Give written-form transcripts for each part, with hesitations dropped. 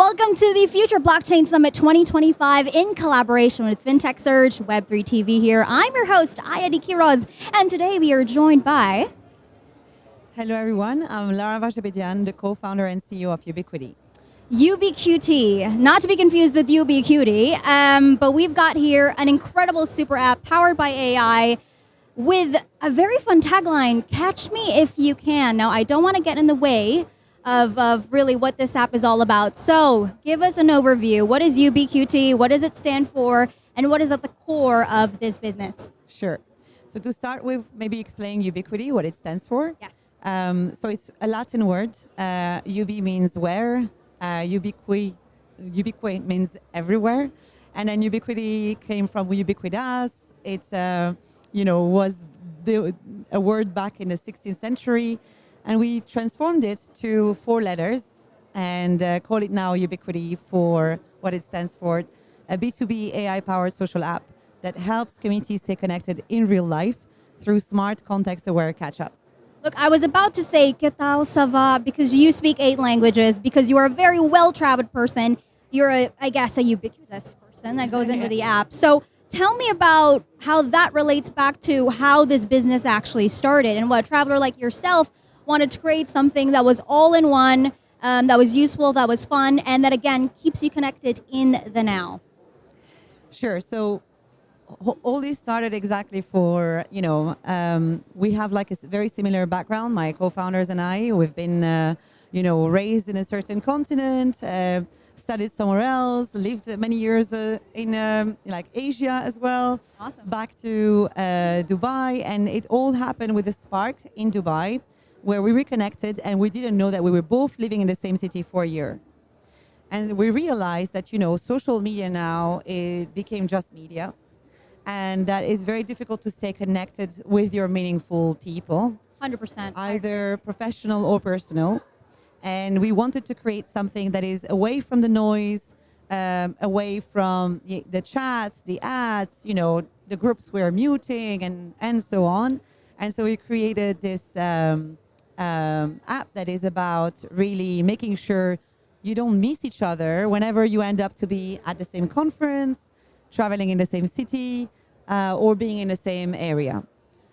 Welcome to the Future Blockchain Summit 2025 in collaboration with FinTech Surge, Web3 TV here. I'm your host, Ayadi Kiroz, and today we are joined by... Hello everyone, I'm Lara Varjabedian, the co-founder and CEO of UBQT. UBQT, not to be confused with UBQT, but we've got here an incredible super app powered by AI with a very fun tagline, catch me if you can. Now, I don't want to get in the way of really what this app is all about. So give us an overview. What is UBQT? What does it stand for? And what is at the core of this business? Sure. So to start with, maybe explain UBQT, what it stands for. Yes. So it's a Latin word. UB means where. Ubique means everywhere. And then ubiquity came from ubiquitous. It's, was a word back in the 16th century. And we transformed it to 4 letters and call it now UBQT for what it stands for, a B2B AI-powered social app that helps communities stay connected in real life through smart, context-aware catch-ups. Look, I was about to say, ¿Qué tal ça va? Because you speak 8 languages, because you are a very well-traveled person. You're, I guess, a ubiquitous person that goes into the app. So tell me about how that relates back to how this business actually started and what a traveler like yourself wanted to create something that was all in one, that was useful, that was fun, and that, again, keeps you connected in the now. Sure. So all this started exactly for, we have like a very similar background. My co-founders and I, we've been, raised in a certain continent, studied somewhere else, lived many years in like Asia as well. Awesome. Back to Dubai, and it all happened with a spark in Dubai, where we reconnected and we didn't know that we were both living in the same city for a year. And we realized that, social media now, it became just media. And that it's very difficult to stay connected with your meaningful people. 100%. Either professional or personal. And we wanted to create something that is away from the noise, away from the chats, the ads, the groups we're muting and so on. And so we created this app that is about really making sure you don't miss each other whenever you end up to be at the same conference, traveling in the same city, or being in the same area.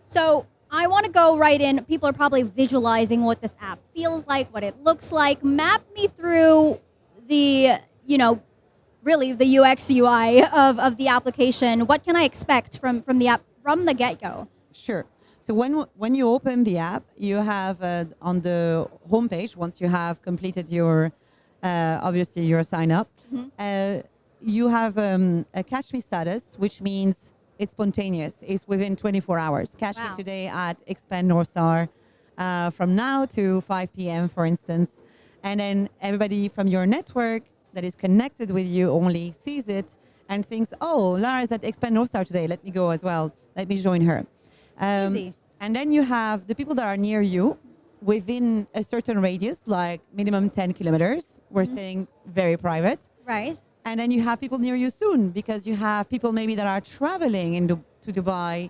So I want to go right in. People are probably visualizing what this app feels like, what it looks like. Map me through the, really the UX UI of the application. What can I expect from the app from the get-go? Sure. So when you open the app, you have on the homepage, once you have completed your, obviously your sign up, you have a catch me status, which means it's spontaneous. It's within 24 hours. Catch me today at Expand North Star from now to 5 p.m., for instance. And then everybody from your network that is connected with you only sees it and thinks, oh, Lara's at Expand North Star today. Let me go as well. Let me join her. Easy. And then you have the people that are near you within a certain radius, like minimum 10 kilometers. We're staying very private. Right. And then you have people near you soon, because you have people maybe that are traveling to Dubai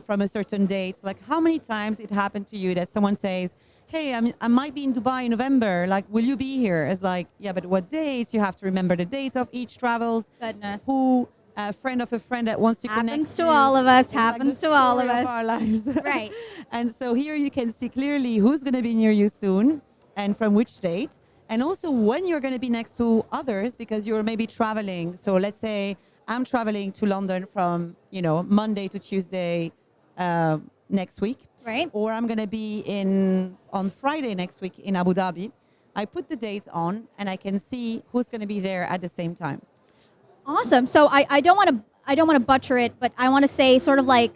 from a certain date. Like, how many times it happened to you that someone says, hey, I might be in Dubai in November. Like, will you be here? It's like, yeah, but what days? You have to remember the dates of each travels. Goodness. Who, a friend of a friend that wants to connect. Happens to all of us. Happens to all of us. Our lives. Right. And so here you can see clearly who's going to be near you soon and from which date. And also when you're going to be next to others, because you're maybe traveling. So let's say I'm traveling to London from, Monday to Tuesday next week. Right. Or I'm going to be on Friday next week in Abu Dhabi. I put the dates on and I can see who's going to be there at the same time. Awesome. So I don't want to butcher it, but I want to say sort of like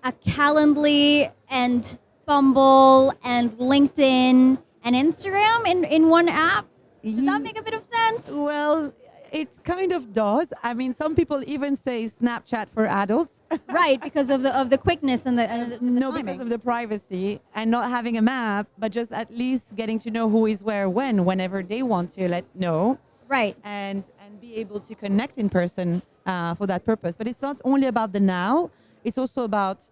a Calendly and Bumble and LinkedIn and Instagram in one app. Does that make a bit of sense? Well, it kind of does. I mean, some people even say Snapchat for adults. Right, because of the quickness and the no, timing. because of the privacy and not having a map, but just at least getting to know who is where, whenever they want to let know. Right. And be able to connect in person for that purpose. But it's not only about the now, it's also about,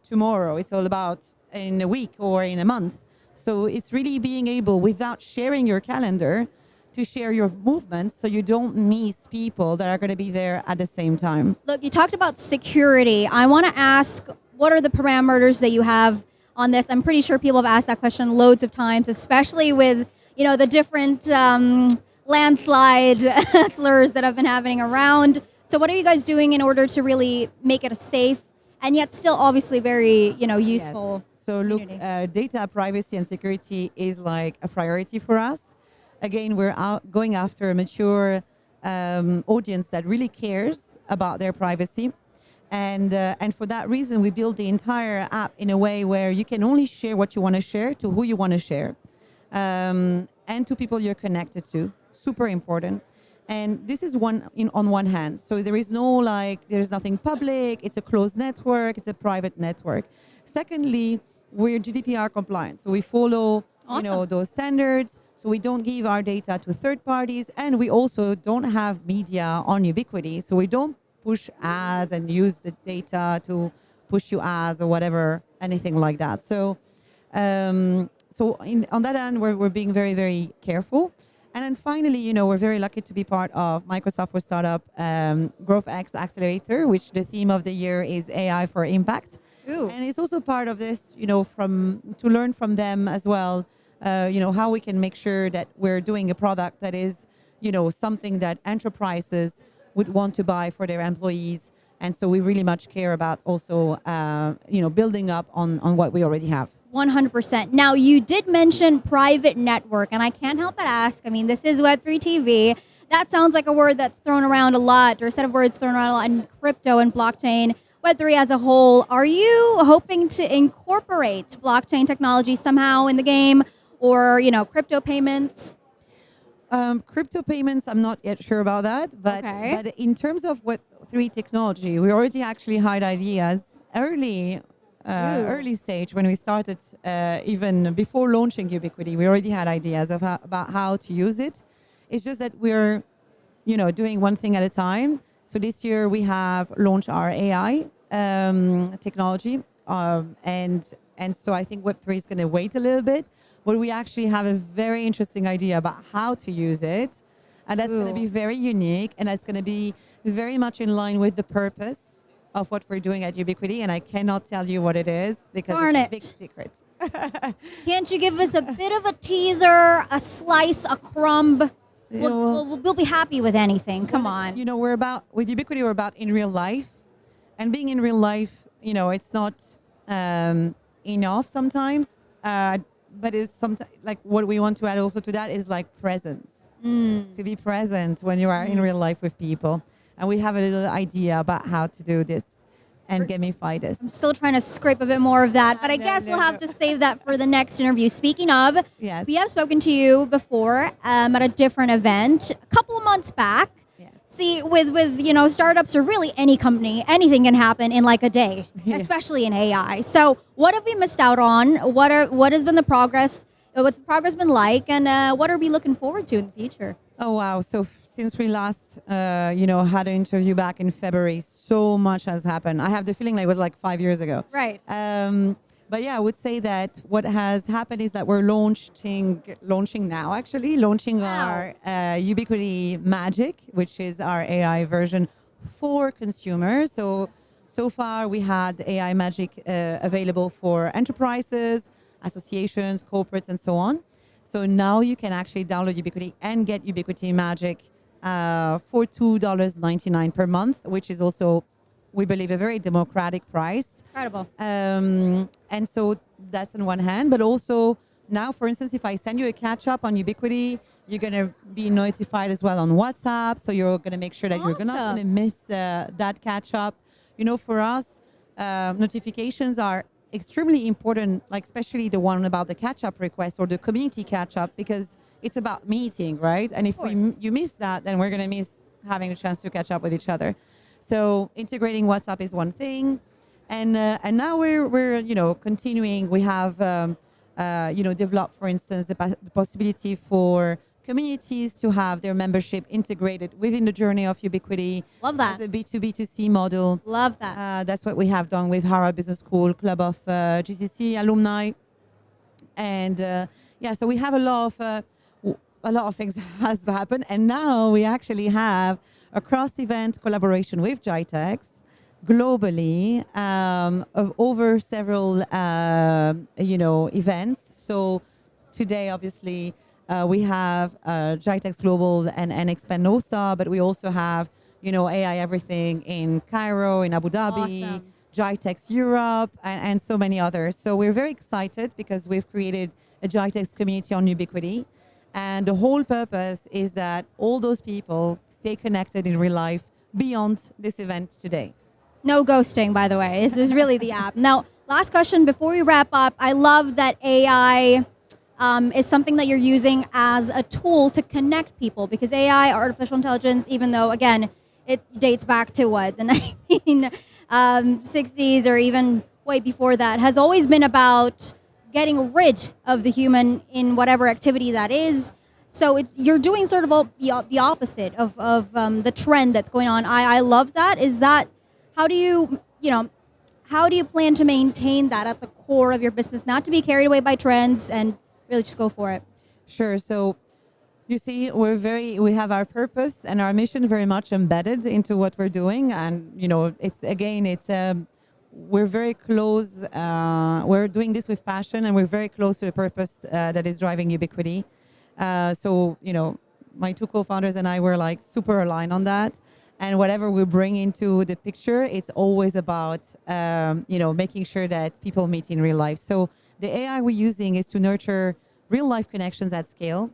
tomorrow. It's all about in a week or in a month. So it's really being able, without sharing your calendar, to share your movements so you don't miss people that are going to be there at the same time. Look, you talked about security. I want to ask, what are the parameters that you have on this? I'm pretty sure people have asked that question loads of times, especially with the different landslide slurs that have been happening around. So, what are you guys doing in order to really make it a safe and yet still obviously very useful? Yes. So look, community? data privacy and security is like a priority for us. Again, we're going after a mature audience that really cares about their privacy. And for that reason, we built the entire app in a way where you can only share what you want to share to who you want to share, and to people you're connected to. Super important. And this is on one hand. So there is there's nothing public. It's a closed network. It's a private network. Secondly, we're GDPR compliant. So we follow Awesome. those standards. So we don't give our data to third parties, and we also don't have media on Ubiquiti. So we don't push ads and use the data to push you ads or whatever, anything like that. So, on that end, we're being very, very careful. And then finally, we're very lucky to be part of Microsoft for Startup Growth X Accelerator, which the theme of the year is AI for Impact. Ooh. And it's also part of this, to learn from them as well, how we can make sure that we're doing a product that is, something that enterprises would want to buy for their employees. And so we really much care about also, building up on what we already have. 100%. Now, you did mention private network, and I can't help but ask, this is Web3 TV. That sounds like a word that's thrown around a lot, or a set of words thrown around a lot in crypto and blockchain, Web3 as a whole. Are you hoping to incorporate blockchain technology somehow in the game, or, crypto payments? Crypto payments, I'm not yet sure about that. But in terms of Web3 technology, we already actually had ideas early stage when we started, even before launching Ubiquiti. We already had ideas about how to use it. It's just that we're, doing one thing at a time. So this year we have launched our AI technology, and so I think Web3 is going to wait a little bit. But we actually have a very interesting idea about how to use it, and that's going to be very unique, and that's going to be very much in line with the purpose of what we're doing at Ubiquiti, and I cannot tell you what it is because it's a big secret. Can't you give us a bit of a teaser, a slice, a crumb? We'll be happy with anything. Come on. With Ubiquiti, we're about in real life, and being in real life, it's not enough sometimes. But it's sometimes like what we want to add also to that is like presence, to be present when you are in real life with people. And we have a little idea about how to do this and gamify this. I'm still trying to scrape a bit more of that, but I guess we'll have to save that for the next interview. Speaking of, yes, we have spoken to you before at a different event a couple of months back. See, with startups or really any company, anything can happen in like a day, especially in AI. So what have we missed out on? What has been the progress? What's the progress been like? And what are we looking forward to in the future? Oh, wow. So since we last, had an interview back in February, so much has happened. I have the feeling like it was like 5 years ago. Right. But yeah, I would say that what has happened is that we're launching our Ubiquiti Magic, which is our AI version for consumers. So far we had AI Magic available for enterprises, associations, corporates, and so on. So now you can actually download Ubiquiti and get Ubiquiti Magic for $2.99 per month, which is also, we believe, a very democratic price. Incredible. And so that's on one hand, but also now, for instance, if I send you a catch-up on Ubiquiti, you're going to be notified as well on WhatsApp. So you're going to make sure that you're not going to miss that catch-up. For us, notifications are extremely important, like especially the one about the catch-up request or the community catch-up, because it's about meeting, right? And if you miss that, then we're going to miss having a chance to catch up with each other. So integrating WhatsApp is one thing. And now we're continuing. We have developed, for instance, the possibility for communities to have their membership integrated within the journey of Ubiquiti. Love that. As a B2B2C model. Love that. That's what we have done with Harvard Business School, Club of GCC alumni. And so we have a lot of a lot of things has happened, and now we actually have a cross-event collaboration with GITEX globally of over several events. So today, obviously, we have GITEX Global and Expanosa, but we also have AI Everything in Cairo, in Abu Dhabi, Awesome. GITEX Europe, and so many others. So we're very excited because we've created a GITEX community on Ubiquity. And the whole purpose is that all those people stay connected in real life beyond this event today. No ghosting, by the way. This is really the app. Now, last question before we wrap up. I love that AI is something that you're using as a tool to connect people, because AI, artificial intelligence, even though, again, it dates back to what, the 1960s or even way before that, has always been about getting rid of the human in whatever activity that is. So you're doing sort of the opposite of the trend that's going on. I love that. Is that, how do you plan to maintain that at the core of your business, not to be carried away by trends and really just go for it? Sure. So you see, we have our purpose and our mission very much embedded into what we're doing, and we're very close. We're doing this with passion, and we're very close to the purpose that is driving Ubiquity. So my two co-founders and I were like super aligned on that. And whatever we bring into the picture, it's always about making sure that people meet in real life. So the AI we're using is to nurture real life connections at scale.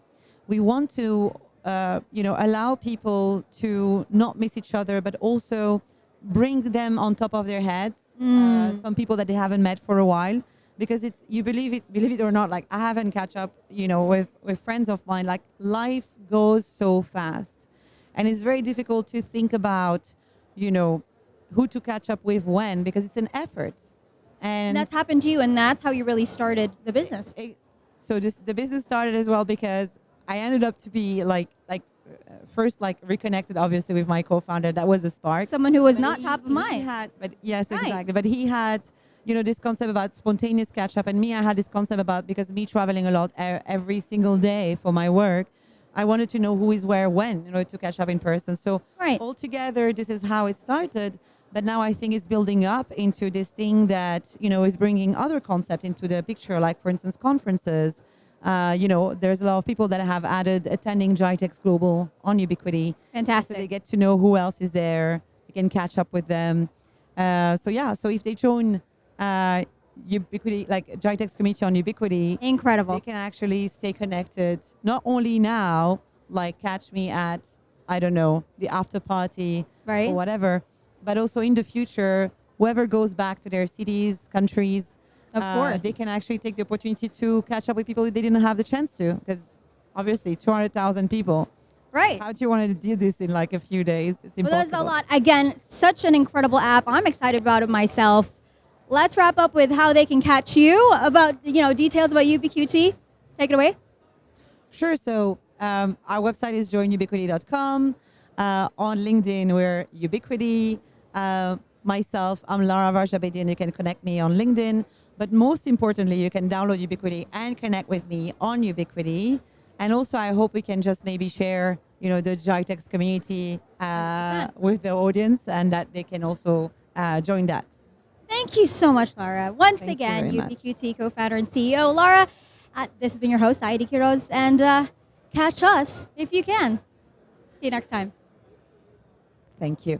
We want to allow people to not miss each other, but also bring them on top of their heads. Some people that they haven't met for a while, because you believe it or not, like I haven't catch up with friends of mine. Like life goes so fast, and it's very difficult to think about who to catch up with when, because it's an effort. And that's happened to you, and that's how you really started the business. So the business started as well because I ended up to be first reconnected, obviously, with my co-founder. That was the spark. Someone who was not top of mind. Yes, Right. exactly. But he had this concept about spontaneous catch up, and me, I had this concept about, because me traveling a lot every single day for my work, I wanted to know who is where when in order to catch up in person. So Right. altogether, this is how it started. But now I think it's building up into this thing that is bringing other concepts into the picture, like for instance conferences. There's a lot of people that have added attending GITEX Global on Ubiquity. Fantastic. So they get to know who else is there. You can catch up with them. So if they join Ubiquity, like GITEX community on Ubiquity, Incredible. they can actually stay connected. Not only now, like catch me at, I don't know, the after party Right. or whatever, but also in the future, whoever goes back to their cities, countries, Of course. they can actually take the opportunity to catch up with people they didn't have the chance to, because obviously 200,000 people. Right. How do you want to do this in like a few days? It's Well, impossible. there's a lot. Again, such an incredible app. I'm excited about it myself. Let's wrap up with how they can catch you, about details about UBQT. Take it away. Sure. So our website is joinubiquity.com. On LinkedIn, we're Ubiquity. Myself, I'm Lara Varjabedian. You can connect me on LinkedIn. But most importantly, you can download Ubiquity and connect with me on Ubiquity. And also, I hope we can just maybe share, the GITEX community with the audience, and that they can also join that. Thank you so much, Lara. Once Thank you again, very much. UBQT co-founder and CEO Lara. This has been your host, Heidi Quiroz, and catch us if you can. See you next time. Thank you.